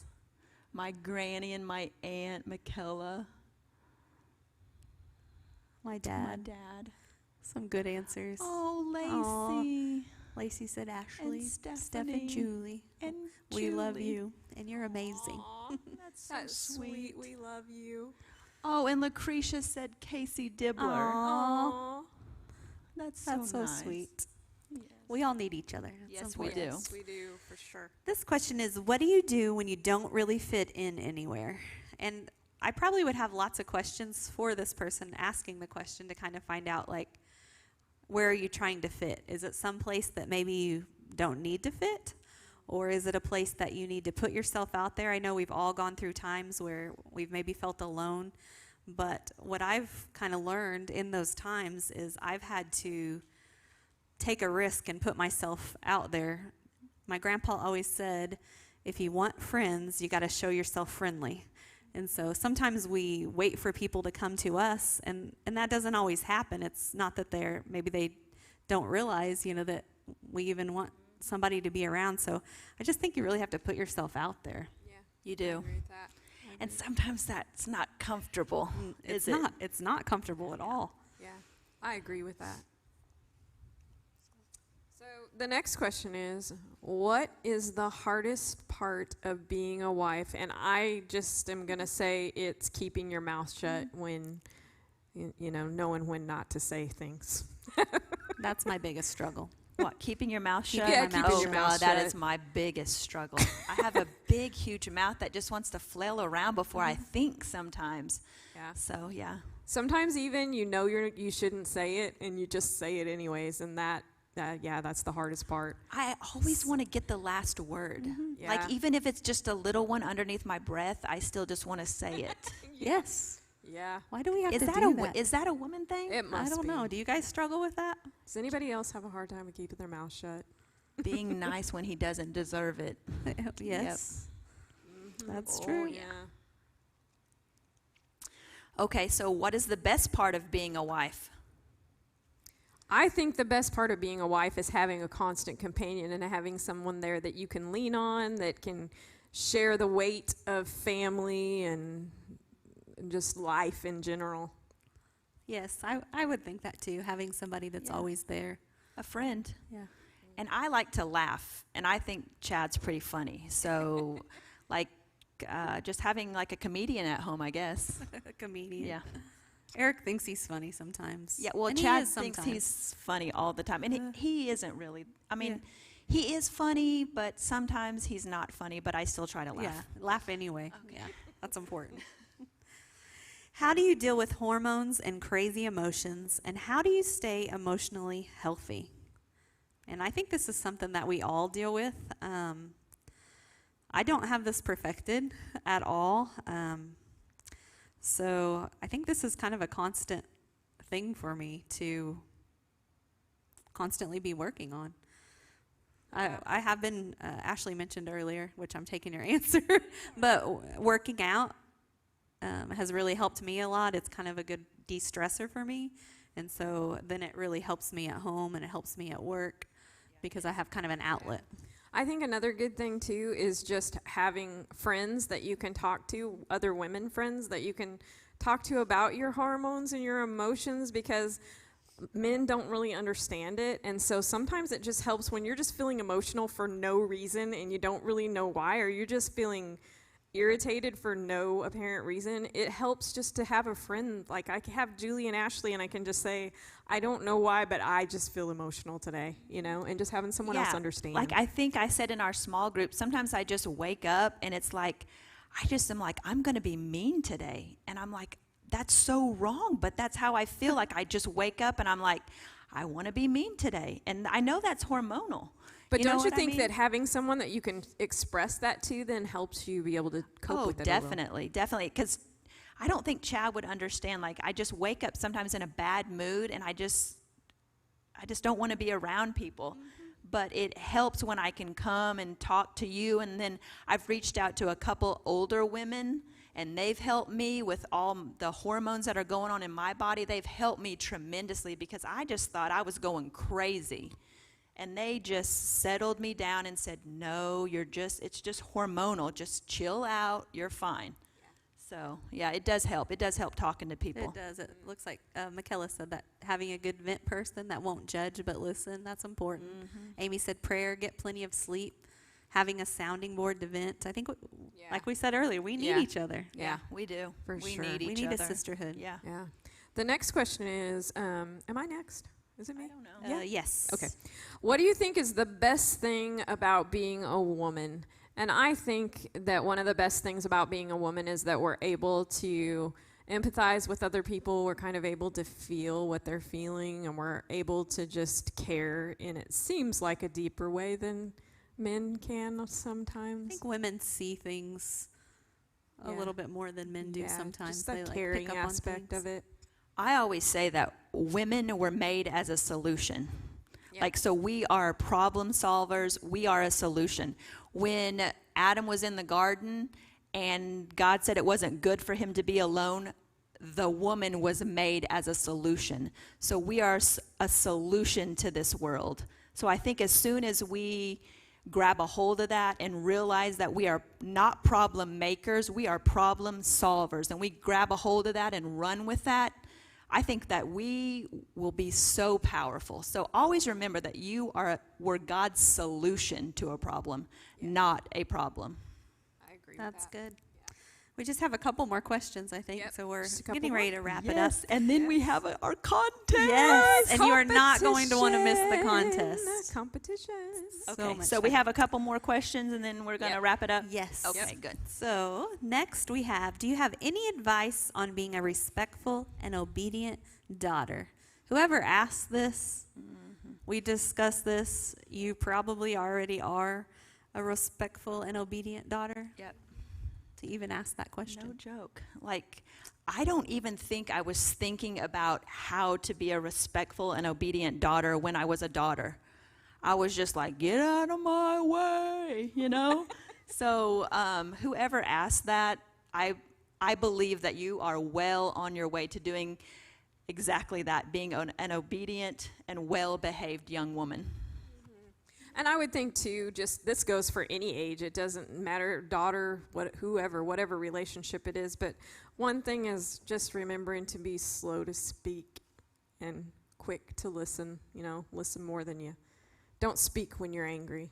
my granny and my aunt, Michaela. My dad. My dad. Some good answers. Oh, Aw. Lacey. Lacey said Ashley, Steph Stephanie. and Julie. And We love Julie. you, and you're amazing. Aw, that's so sweet. We love you. Oh, and Lucretia said Casey Dibbler. Aw. That's That's so nice. sweet. Yes. We all need each other. That's Yes, we important. do. We do, for sure. This question is, what do you do when you don't really fit in anywhere? And I probably would have lots of questions for this person asking the question to kind of find out, where are you trying to fit? Is it some place that maybe you don't need to fit? Or is it a place that you need to put yourself out there? I know we've all gone through times where we've maybe felt alone, but what I've kind of learned in those times is I've had to take a risk and put myself out there. My grandpa always said, if you want friends, you got to show yourself friendly. And so sometimes we wait for people to come to us, and that doesn't always happen. It's not that maybe they don't realize, that we even want somebody to be around. So I just think you really have to put yourself out there. Yeah, You I do. agree with that. And sometimes that's not comfortable. It's is it? not. It's not comfortable at all. Yeah, I agree with that. So the next question is, what is the hardest part of being a wife? And I just am going to say it's keeping your mouth shut when, knowing when not to say things. That's my biggest struggle. What, keeping your mouth shut? Yeah, keeping Oh, your mouth God, that shut. is my biggest struggle. I have a big, huge mouth that just wants to flail around before I think sometimes. Yeah. So, yeah. Sometimes even you shouldn't say it, and you just say it anyways, and that's the hardest part. I always want to get the last word. Yeah. Like, even if it's just a little one underneath my breath, I still just want to say it. Yes. Yeah. Why do we have Is to that do a that? is that a woman thing? It must I don't be. know. Do you guys struggle with that? Does anybody else have a hard time with keeping their mouth shut? Being nice when he doesn't deserve it. Yes. That's Oh, true. yeah. Okay, so what is the best part of being a wife? I think the best part of being a wife is having a constant companion and having someone there that you can lean on, that can share the weight of family and just life in general. Yes, I would think that too, having somebody that's Yeah. always there. A friend. Yeah. And I like to laugh, and I think Chad's pretty funny. So, just having a comedian at home, I guess. A comedian. Yeah. Eric thinks he's funny sometimes. Yeah, well, And he Chad is thinks sometimes. he's funny all the time. And he isn't really. I mean, Yeah. he is funny, but sometimes he's not funny, but I still try to laugh. Yeah, laugh anyway. Yeah, that's important. How do you deal with hormones and crazy emotions, and how do you stay emotionally healthy? And I think this is something that we all deal with. I don't have this perfected at all. So I think this is kind of a constant thing for me to constantly be working on. I have been, Ashley mentioned earlier, which I'm taking your answer, but working out has really helped me a lot. It's kind of a good de-stressor for me. And so then it really helps me at home and it helps me at work because I have kind of an outlet. I think another good thing too is just having friends that you can talk to, other women friends that you can talk to about your hormones and your emotions, because men don't really understand it. And so sometimes it just helps when you're just feeling emotional for no reason and you don't really know why, or you're just feeling irritated for no apparent reason. It helps just to have a friend. Like I have Julie and Ashley, and I can just say, I don't know why, but I just feel emotional today, and just having someone else understand. Like I think I said in our small group, sometimes I just wake up and it's like, I just am like, I'm going to be mean today. And I'm like, that's so wrong, but that's how I feel. Like I just wake up and I'm like, I want to be mean today. And I know that's hormonal. But don't you think I mean? that having someone that you can express that to then helps you be able to cope with it? Definitely. Because I don't think Chad would understand. Like I just wake up sometimes in a bad mood and I just don't want to be around people. But it helps when I can come and talk to you. And then I've reached out to a couple older women, and they've helped me with all the hormones that are going on in my body. They've helped me tremendously because I just thought I was going crazy. And they just settled me down and said, no, it's just hormonal. Just chill out. You're fine. So, yeah, it does help. It does help talking to people. It does. It looks like Michaela said that having a good vent person that won't judge but listen, that's important. Amy said prayer, get plenty of sleep, having a sounding board to vent. I think, like we said earlier, we need each other. Yeah, we do. For we sure. need each We need other. a sisterhood. Yeah. Yeah. The next question is, am I next? Is it me? I don't know. Yes. Okay. What do you think is the best thing about being a woman? And I think that one of the best things about being a woman is that we're able to empathize with other people. We're kind of able to feel what they're feeling, and we're able to just care in, it seems like, a deeper way than men can sometimes. I think women see things a little bit more than men do sometimes. Just the They caring pick up on aspect things. of it. I always say that women were made as a solution. Like, so we are problem solvers. We are a solution. When Adam was in the garden and God said it wasn't good for him to be alone, the woman was made as a solution. So we are a solution to this world. So I think as soon as we grab a hold of that and realize that we are not problem makers, we are problem solvers, and we grab a hold of that and run with that, I think that we will be so powerful. So always remember that we're God's solution to a problem, not a problem. I agree That's good. We just have a couple more questions, I think. Yep, So we're just a couple getting ready to wrap it up. Yes, and then we have our contest. Yes, and you are not going to want to miss the contest. Competitions. Okay, much so we fun. have a couple more questions, and then we're going to wrap it up? Yes. Okay, good. So next we have, do you have any advice on being a respectful and obedient daughter? Whoever asked this, we discussed this, you probably already are a respectful and obedient daughter. Yep. To even ask that question. No joke. Like, I don't even think I was thinking about how to be a respectful and obedient daughter when I was a daughter. I was just like, get out of my way, So whoever asked that, I believe that you are well on your way to doing exactly that, being an obedient and well-behaved young woman. And I would think too, just this goes for any age. It doesn't matter, daughter, whatever relationship it is. But one thing is just remembering to be slow to speak and quick to listen. Listen more than you. Don't speak when you're angry.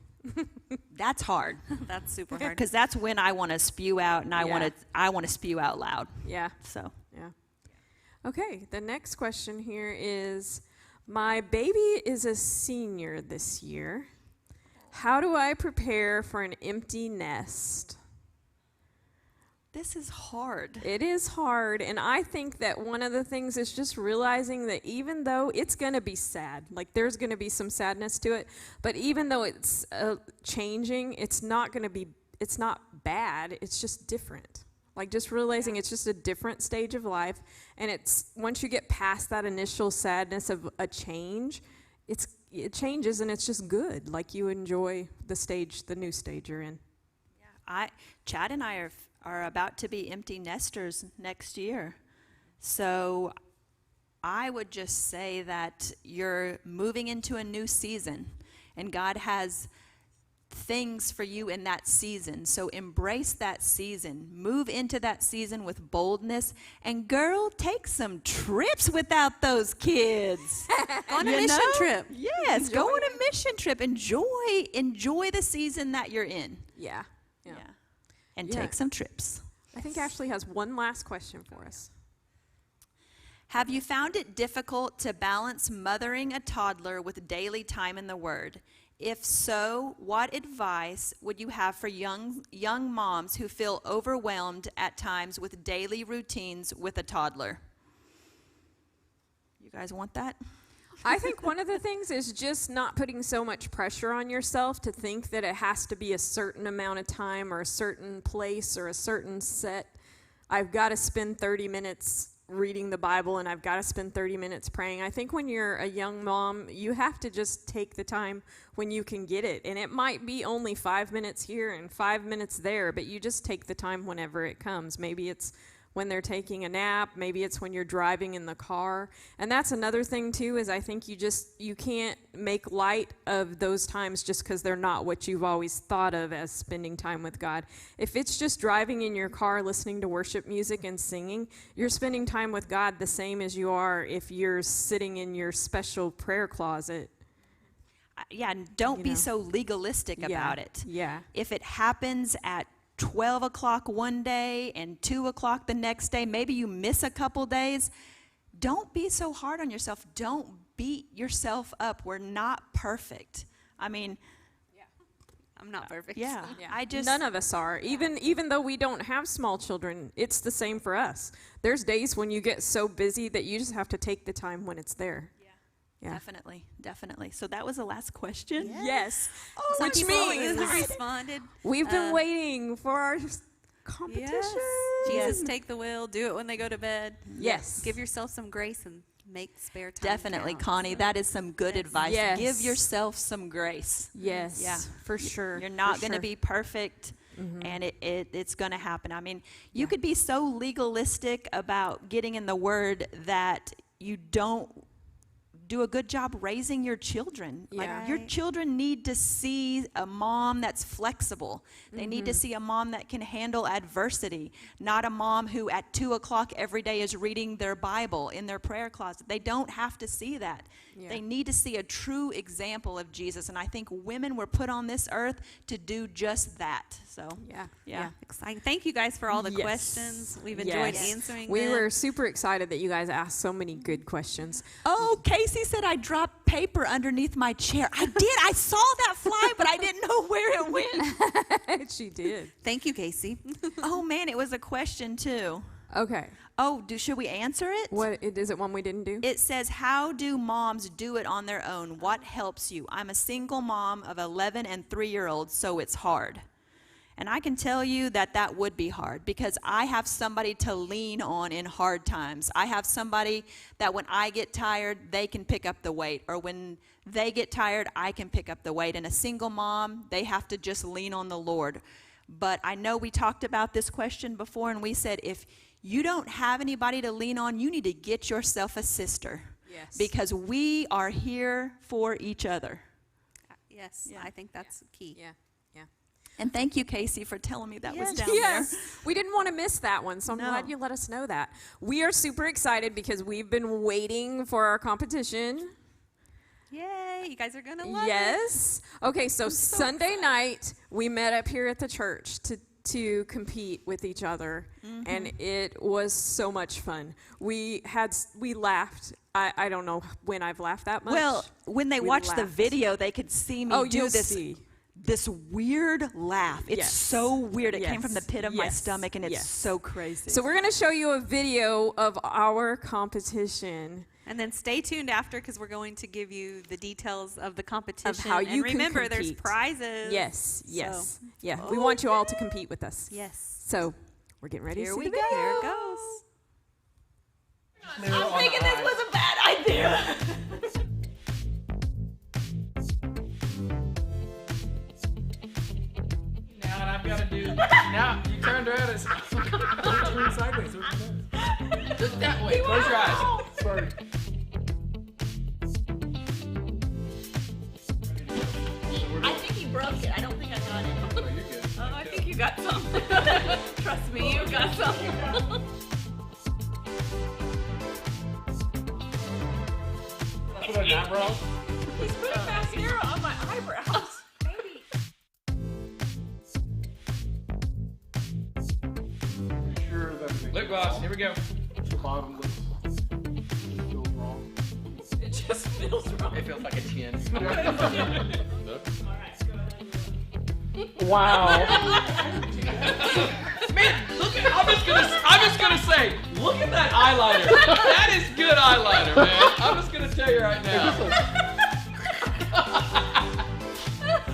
That's hard. That's super hard. Because that's when I want to spew out, and I want to spew out loud. Yeah. So Yeah. Okay. The next question here is, my baby is a senior this year. How do I prepare for an empty nest? this is hard. It is hard, and I think that one of the things is just realizing that even though it's going to be sad, like there's going to be some sadness to it, but even though it's changing, it's not bad, it's just different. Like just realizing it's just a different stage of life, and it's once you get past that initial sadness of a change, it changes and it's just good. Like you enjoy the new stage you're in. Chad and I are about to be empty nesters next year. So I would just say that you're moving into a new season, and God has things for you in that season. So embrace that season. Move into that season with boldness. And girl, take some trips without those kids. Go on a mission trip. Yes, go on a mission trip. Enjoy the season that you're in. Yeah. And Yeah. take some trips. I think Ashley has one last question for us. Have you found it difficult to balance mothering a toddler with daily time in the Word? If so, what advice would you have for young moms who feel overwhelmed at times with daily routines with a toddler? You guys want that? I think one of the things is just not putting so much pressure on yourself to think that it has to be a certain amount of time or a certain place or a certain set. I've got to spend 30 minutes reading the Bible and I've got to spend 30 minutes praying. I think when you're a young mom, you have to just take the time when you can get it. And it might be only 5 minutes here and 5 minutes there, but you just take the time whenever it comes. Maybe it's when they're taking a nap, maybe it's when you're driving in the car. And that's another thing too, is I think you can't make light of those times just because they're not what you've always thought of as spending time with God. If it's just driving in your car listening to worship music and singing, you're spending time with God the same as you are if you're sitting in your special prayer closet. Yeah, and don't be so legalistic about it. Yeah. If it happens at 12 o'clock one day and 2 o'clock the next day, maybe you miss a couple days, don't be so hard on yourself. Don't beat yourself up. We're not perfect. I mean, I'm not perfect. yeah. None of us are. Even though we don't have small children, it's the same for us. There's days when you get so busy that you just have to take the time when it's there. Yeah. Definitely. So that was the last question? Yes. Some Which people means responded. we've been waiting for our competition. Yes. Jesus, take the wheel. Do it when they go to bed. Yes. Give yourself some grace and make spare time. Definitely, count. Connie. That is some good advice. Yes. Give yourself some grace. Yes. Yeah. For sure. You're not For going to sure. be perfect, and it's going to happen. I mean, you could be so legalistic about getting in the Word that you don't do a good job raising your children. Yeah. Like, your children need to see a mom that's flexible. They need to see a mom that can handle adversity, not a mom who at 2 o'clock every day is reading their Bible in their prayer closet. They don't have to see that. Yeah. They need to see a true example of Jesus. And I think women were put on this earth to do just that. So, Yeah. Exciting. Thank you guys for all the Yes. questions. We've enjoyed Yes. answering We them. were super excited that you guys asked so many good questions. Oh, Casey said I dropped paper underneath my chair. I did. I saw that fly, but I didn't know where it went. She did. Thank you, Casey. Oh, man, it was a question, too. Okay. Oh, should we answer it? Is it one we didn't do? It says, how do moms do it on their own? What helps you? I'm a single mom of 11 and 3-year-olds, so it's hard. And I can tell you that would be hard because I have somebody to lean on in hard times. I have somebody that when I get tired, they can pick up the weight. Or when they get tired, I can pick up the weight. And a single mom, they have to just lean on the Lord. But I know we talked about this question before, and we said if you don't have anybody to lean on, you need to get yourself a sister. Yes. Because we are here for each other. Yes, Yeah. I think that's key. Yeah. And thank you, Casey, for telling me that was down Yes. We didn't want to miss that one, so I'm No. glad you let us know that. We are super excited because we've been waiting for our competition. Yay, you guys are going to love it. Yes. Okay, so Sunday night we met up here at the church to compete with each other, and it was so much fun. We laughed. I don't know when I've laughed that much. Well, when they We watched the laughed. video, they could see me do you'll this. see. This weird laugh. It's Yes. so weird. It came Yes. from the pit of my Yes. stomach, and it's Yes. so crazy. So we're going to show you a video of our competition. And then stay tuned after because we're going to give you the details of the competition. how you and can remember, there's compete. prizes. Yes. So, Yeah, we want you all to compete with us. yes. So we're getting ready Here to see we the go. video. Here it goes. I'm thinking this was a bad idea. Now what I've got to do. Now you turned around and turn sideways. Look that way. Close your eyes. Sorry. I think he broke it. I don't think Trust me, you got some. Put an eyebrow. He's putting mascara on my eyebrows. Sure, that's lip gloss. Here we go. The bottom looks feels wrong. It just feels wrong. It feels like a chin. Wow. Man, look at, I'm just gonna say, look at that eyeliner. That is good eyeliner, man. I'm just gonna tell you right now.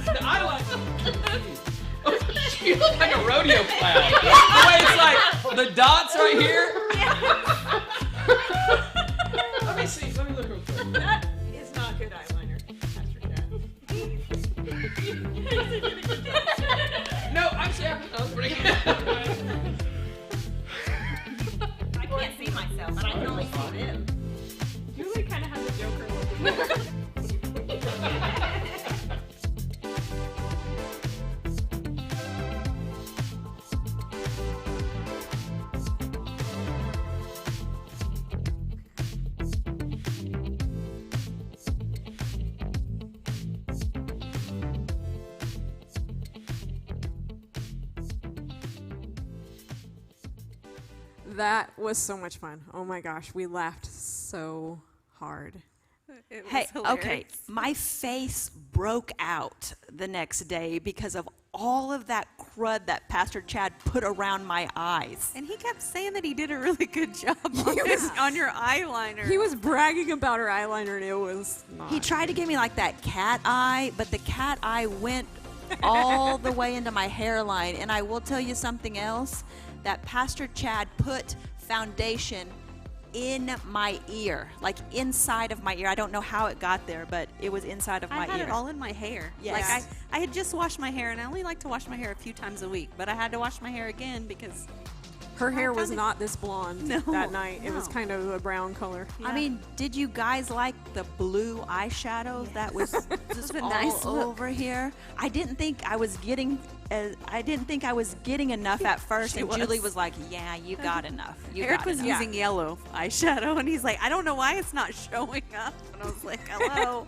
The eyeliner. You look like a rodeo clown. The way it's like the dots right here. Let me see. Let me look real quick. That is not good eyeliner, Pastor Chad. No, I'm sorry. That was pretty good. I can't see myself, but I can only see them. Julie kind of has a Joker look. That was so much fun. Oh my gosh, we laughed so hard. It was Hey, hilarious. okay, my face broke out the next day because of all of that crud that Pastor Chad put around my eyes. And he kept saying that he did a really good job on your eyeliner. He was bragging about her eyeliner, and it was not. He tried to give me like that cat eye, but the cat eye went all the way into my hairline. And I will tell you something else, that Pastor Chad put foundation in my ear, like inside of my ear. I don't know how it got there, but it was inside of my I had ear. it all in my hair. Yes. Like I had just washed my hair, and I only like to wash my hair a few times a week, but I had to wash my hair again because Her hair was kinda- not this blonde No, that night. It was no. kind of a brown color. I mean, did you guys like the blue eyeshadow that was just a all nice look. over here? I didn't think I was getting enough at first, She and was. Julie was like, "Yeah, you got enough. You Eric got was enough." using yellow eyeshadow, and he's like, I don't know why it's not showing up. And I was like, hello.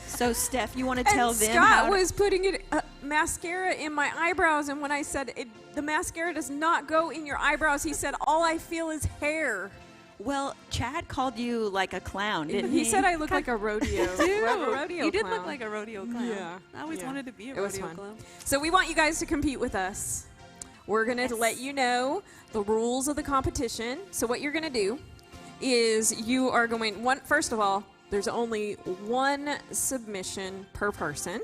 So, Steph, you want to And tell them Scott how? was putting it mascara in my eyebrows, and when I said the mascara does not go in your eyebrows, he said all I feel is hair. Well, Chad called you like a clown, didn't he? He said I look like a rodeo. rodeo You did clown. look like a rodeo clown. Yeah, I always yeah. wanted to be a It was rodeo fun. clown. So we want you guys to compete with us. We're going to let you know the rules of the competition. So what you're going to do is you are going, first of all, there's only one submission per person.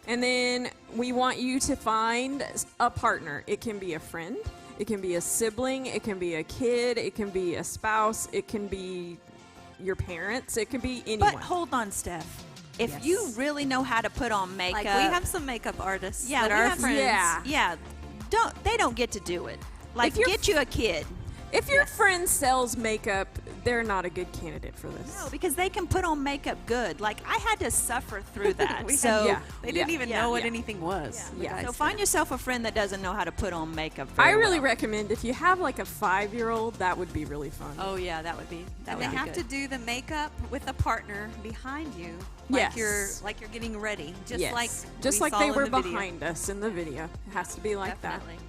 And then we want you to find a partner. It can be a friend. It can be a sibling. It can be a kid. It can be a spouse. It can be your parents. It can be anyone. But hold on, Steph. If Yes. you really know how to put on makeup, Like, we have some makeup artists Yeah, that we are have- friends. Yeah. they don't get to do it. Like, If you're- get you a kid. If your friend sells makeup, they're not a good candidate for this. No, because they can put on makeup good. Like, I had to suffer through that. We so, had- yeah. They didn't even yeah, know what yeah. anything was. the Yeah. guys so did. find yourself a friend that doesn't know how to put on makeup I very really well. recommend if you have like a 5-year-old, that would be really fun. Oh, yeah, that would be And they have to do the makeup with a partner behind you, Yes. like you're getting ready, just Yes. like just we like saw they in were the video. behind us in the video. It has to be like Definitely. that.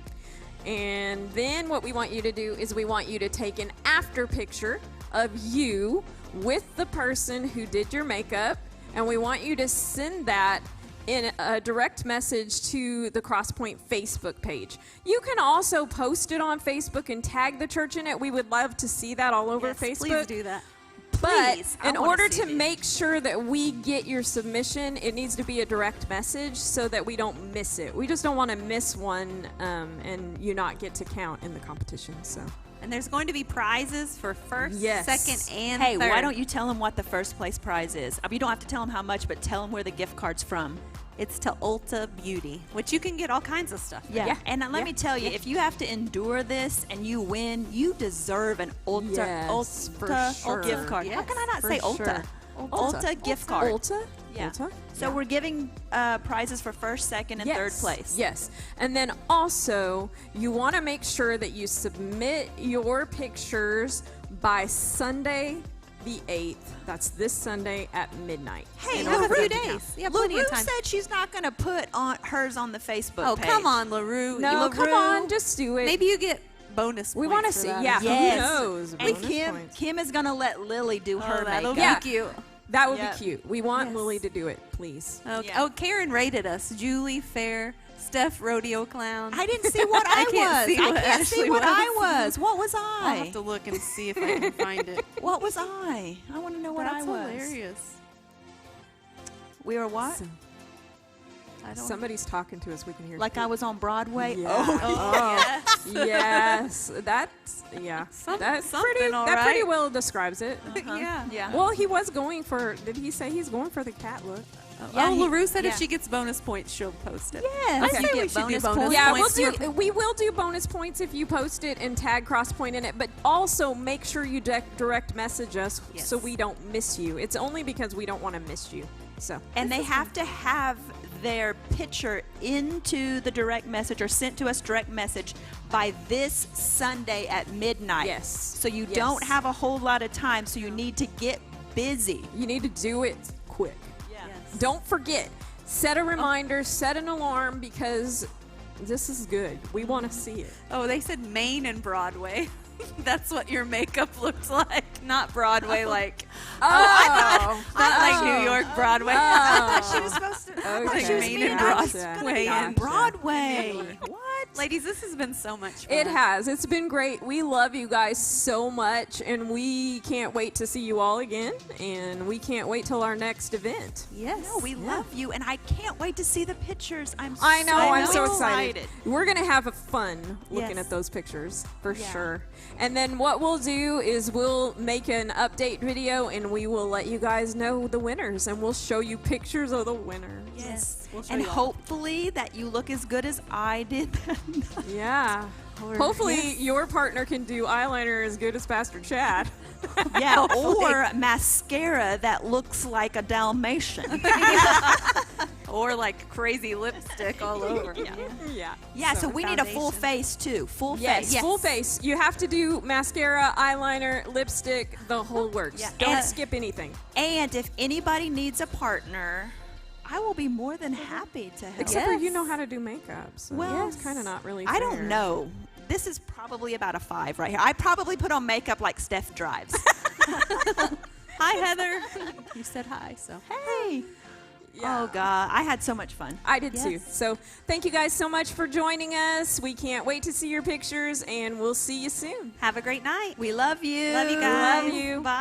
And then what we want you to do is we want you to take an after picture of you with the person who did your makeup, and we want you to send that in a direct message to the Crosspointe Facebook page. You can also post it on Facebook and tag the church in it. We would love to see that all over Yes, Facebook. please do that. Please, But I in wanna order see to these. make sure that we get your submission, it needs to be a direct message so that we don't miss it. We just don't want to miss one and you not get to count in the competition. So And there's going to be prizes for first, Yes. second, and Hey, third. why don't you tell them what the first place prize is? I mean, you don't have to tell them how much, but tell them where the gift card's from. It's to Ulta Beauty, which you can get all kinds of stuff. Yeah. Yeah. And let me tell you, if you have to endure this and you win, you deserve an Ulta, Yes, for Ulta sure. gift card. How Yes, can I not for say Ulta? sure. Ulta gift card. Ulta? Yeah. Ulta? So we're giving prizes for first, second, and third place. Yes. And then also, you want to make sure that you submit your pictures by Sunday the 8th. That's this Sunday at midnight. Hey, You have a few LaRue, days. Yeah, plenty of LaRue time. said she's not going to put on hers on the Facebook Oh, page. come on, LaRue. No, come LaRue. on, just do it. Maybe you get bonus we points want to for see. that Yeah, as who well. Yes. knows? And Bonus Kim, points. Kim is going to let Lily do her that'll makeup. be cute. That would Yeah. be cute. We want Yes. Lily to do it, please. Okay. Yeah. Oh, Karen rated us. Julie, Fair, Steph, Rodeo Clown. I didn't see what I, can't was. see what I can't see Ashley what I was. was. What was I'll I? have to look and see if I can find it. What was I? I want to know what I That's was. hilarious. We were what? So- I don't. Somebody's talking to us. We can hear. Like I was on Broadway? Yeah. Oh, Yes, that's that's something, pretty. all That pretty right. well describes it. Yeah. yeah. Well, he was going for. Did he say he's going for the cat look? Yeah, Oh, LaRue said yeah. if she gets bonus points, she'll post it. Yes, I you say we get should do bonus bonus points. Yeah, points we will do bonus points if you post it and tag Crosspointe in it. But also make sure you direct message us Yes. so we don't miss you. It's only because we don't want to miss you. So And they have to have their picture into the direct message or sent to us direct message by this Sunday at midnight. Yes. So you Yes. don't have a whole lot of time, so you need to get busy. you need to do it quick. Yeah. Yes. Don't forget. Set a reminder. Set an alarm because this is good. We want to see it. Oh, they said Maine and Broadway. That's what your makeup looks like, not Broadway like Oh, not like New York Broadway. I thought she was supposed to. I thought Okay. she was Maine being and I was Broadway. gonna be on Gotcha. Broadway. What? Ladies, this has been so much fun. it has. It's been great. We love you guys so much, and we can't wait to see you all again. And we can't wait till our next event. Yes. No, we love you, and I can't wait to see the pictures. I know. I'm so excited. excited. We're gonna have a fun looking Yes. at those pictures for Yeah. sure. And then what we'll do is we'll make an update video, and we will let you guys know the winners, and we'll show you pictures of the winners. Yes. We'll show And you all. hopefully that you look as good as I did that night. Yeah. Hopefully your partner can do eyeliner as good as Pastor Chad. Yeah, or mascara that looks like a Dalmatian. Or like crazy lipstick all over. Yeah. Yeah, so we need a full foundation. face too. Full Yes, face. full face. You have to do mascara, eyeliner, lipstick, the whole works. Yeah. Don't And- skip anything. And if anybody needs a partner, I will be more than happy to help. Except for you Yes. know how to do makeup. So Well, it's kind of not really I fair. don't know. This is probably about a 5 right here. I probably put on makeup like Steff drives. Hi, Heather. You said hi, so. Hey. Yeah. Oh, God. I had so much fun. I did too. Yes. So thank you guys so much for joining us. We can't wait to see your pictures, and we'll see you soon. Have a great night. We love you. Love you guys. Love you. Bye.